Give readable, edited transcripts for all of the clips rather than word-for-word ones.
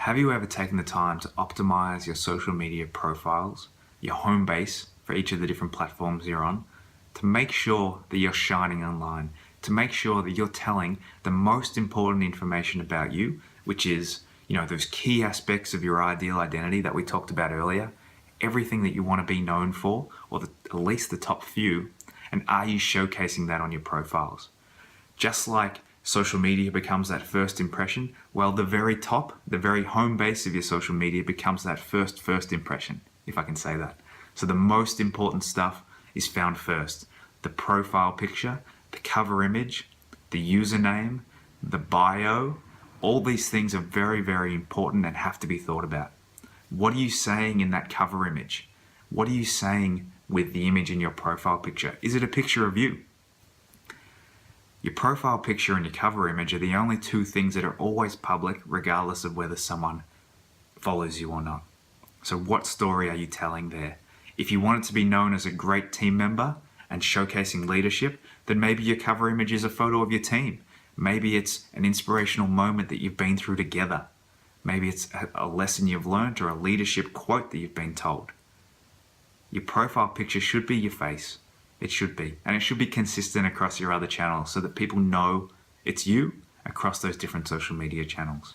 Have you ever taken the time to optimize your social media profiles, your home base for each of the different platforms you're on, to make sure that you're shining online, to make sure that you're telling the most important information about you, which is, those key aspects of your ideal identity that we talked about earlier, everything that you want to be known for, or at least the top few, and are you showcasing that on your profiles? Just like social media becomes that first impression, well, the very top, the very home base of your social media becomes that first impression, if I can say that. So the most important stuff is found first. The profile picture, the cover image, the username, the bio, all these things are very, very important and have to be thought about. What are you saying in that cover image? What are you saying with the image in your profile picture? Is it a picture of you? Your profile picture and your cover image are the only two things that are always public, regardless of whether someone follows you or not. So what story are you telling there? If you want it to be known as a great team member and showcasing leadership, then maybe your cover image is a photo of your team. Maybe it's an inspirational moment that you've been through together. Maybe it's a lesson you've learned or a leadership quote that you've been told. Your profile picture should be your face. It should be. And it should be consistent across your other channels so that people know it's you across those different social media channels.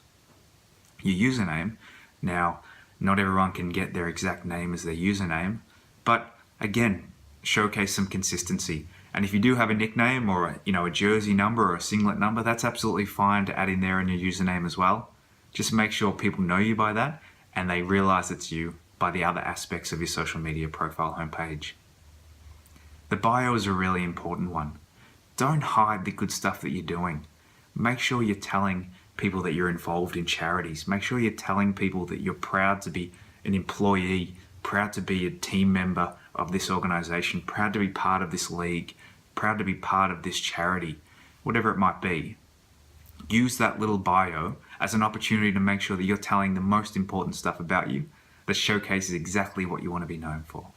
Your username, now, not everyone can get their exact name as their username, but again, showcase some consistency. And if you do have a nickname or a jersey number or a singlet number, that's absolutely fine to add in there in your username as well. Just make sure people know you by that and they realize it's you by the other aspects of your social media profile homepage. The bio is a really important one. Don't hide the good stuff that you're doing. Make sure you're telling people that you're involved in charities. Make sure you're telling people that you're proud to be an employee, proud to be a team member of this organization, proud to be part of this league, proud to be part of this charity, whatever it might be. Use that little bio as an opportunity to make sure that you're telling the most important stuff about you that showcases exactly what you want to be known for.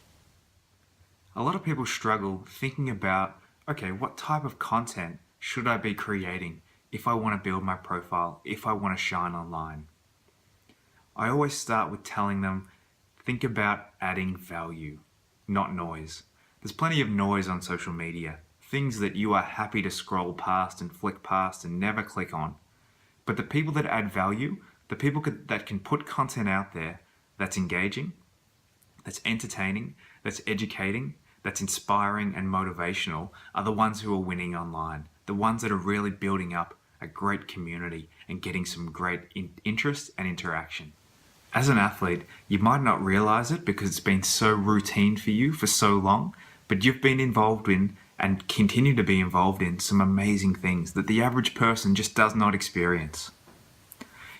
A lot of people struggle thinking about, okay, what type of content should I be creating if I want to build my profile, if I want to shine online? I always start with telling them, think about adding value, not noise. There's plenty of noise on social media, things that you are happy to scroll past and flick past and never click on. But the people that add value, the people that can put content out there that's engaging, that's entertaining, that's educating, that's inspiring and motivational are the ones who are winning online, the ones that are really building up a great community and getting some great interest and interaction. As an athlete, you might not realize it because it's been so routine for you for so long, but you've been involved in and continue to be involved in some amazing things that the average person just does not experience.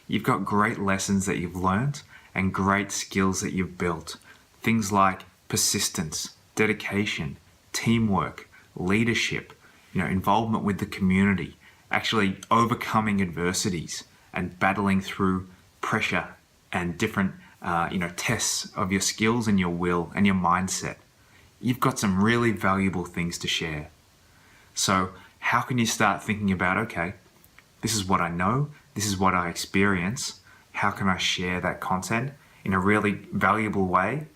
You've got great lessons that you've learned and great skills that you've built. Things like persistence, dedication, teamwork, leadership, involvement with the community, actually overcoming adversities and battling through pressure and different tests of your skills and your will and your mindset. You've got some really valuable things to share. So how can you start thinking about, okay, this is what I know, this is what I experience, how can I share that content in a really valuable way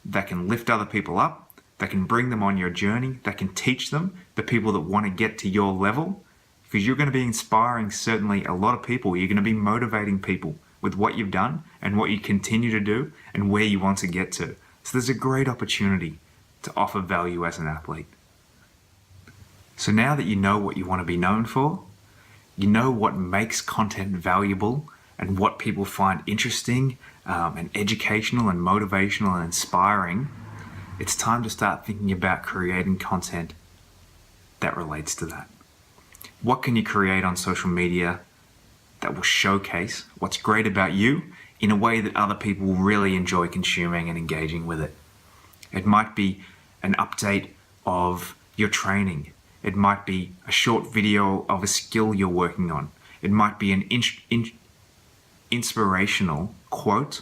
that can lift other people up, that can bring them on your journey, that can teach them, the people that want to get to your level, because you're going to be inspiring certainly a lot of people. You're going to be motivating people with what you've done and what you continue to do and where you want to get to. So there's a great opportunity to offer value as an athlete. So now that you know what you want to be known for, you know what makes content valuable and what people find interesting and educational and motivational and inspiring, it's time to start thinking about creating content that relates to that. What can you create on social media that will showcase what's great about you in a way that other people will really enjoy consuming and engaging with it? It might be an update of your training. It might be a short video of a skill you're working on. It might be an inspirational quote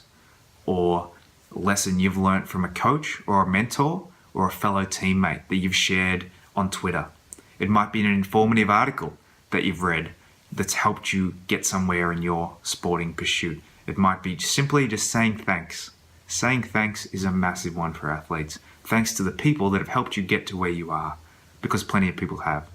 or lesson you've learned from a coach or a mentor or a fellow teammate that you've shared on Twitter. It might be an informative article that you've read, that's helped you get somewhere in your sporting pursuit. It might be simply just saying thanks. Saying thanks is a massive one for athletes. Thanks to the people that have helped you get to where you are, because plenty of people have.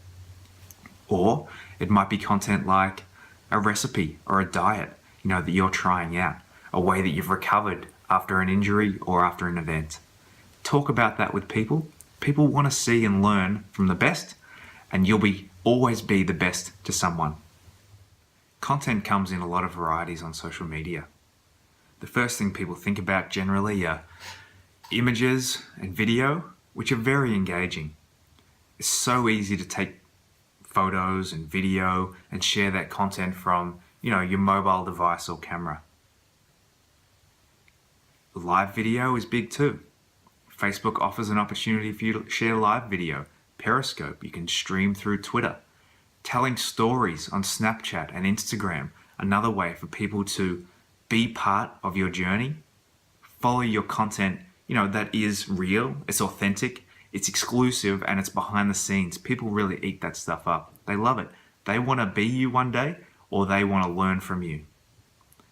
Or it might be content like a recipe or a diet, that you're trying out, a way that you've recovered after an injury or after an event. Talk about that with people. People want to see and learn from the best, and you'll always be the best to someone. Content comes in a lot of varieties on social media. The first thing people think about generally are images and video, which are very engaging. It's so easy to take photos and video and share that content from, your mobile device or camera. Live video is big too. Facebook offers an opportunity for you to share live video. Periscope, you can stream through Twitter. Telling stories on Snapchat and Instagram, another way for people to be part of your journey. Follow your content, that is real, it's authentic, it's exclusive, and it's behind the scenes. People really eat that stuff up. They love it. They want to be you one day, or they want to learn from you.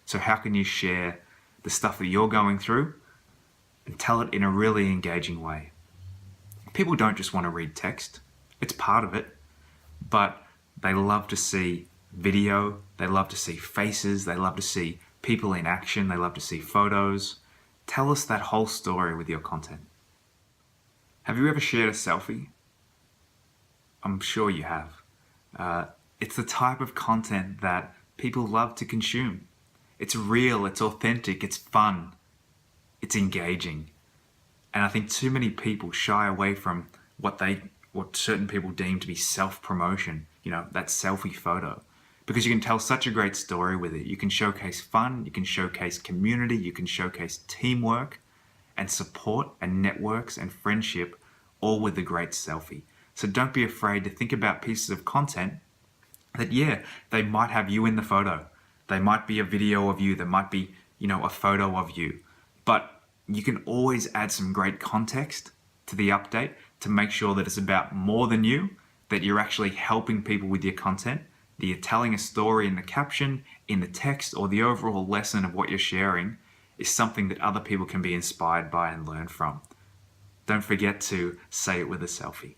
So how can you share the stuff that you're going through and tell it in a really engaging way? People don't just want to read text. It's part of it, but they love to see video, they love to see faces, they love to see people in action, they love to see photos. Tell us that whole story with your content. Have you ever shared a selfie? I'm sure you have. It's the type of content that people love to consume. It's real, it's authentic, it's fun, it's engaging. And I think too many people shy away from what certain people deem to be self-promotion, that selfie photo. Because you can tell such a great story with it. You can showcase fun, you can showcase community, you can showcase teamwork and support and networks and friendship, all with a great selfie. So don't be afraid to think about pieces of content that, they might have you in the photo. They might be a video of you, there might be, a photo of you. But you can always add some great context to the update to make sure that it's about more than you, that you're actually helping people with your content, that you're telling a story in the caption, in the text, or the overall lesson of what you're sharing is something that other people can be inspired by and learn from. Don't forget to say it with a selfie.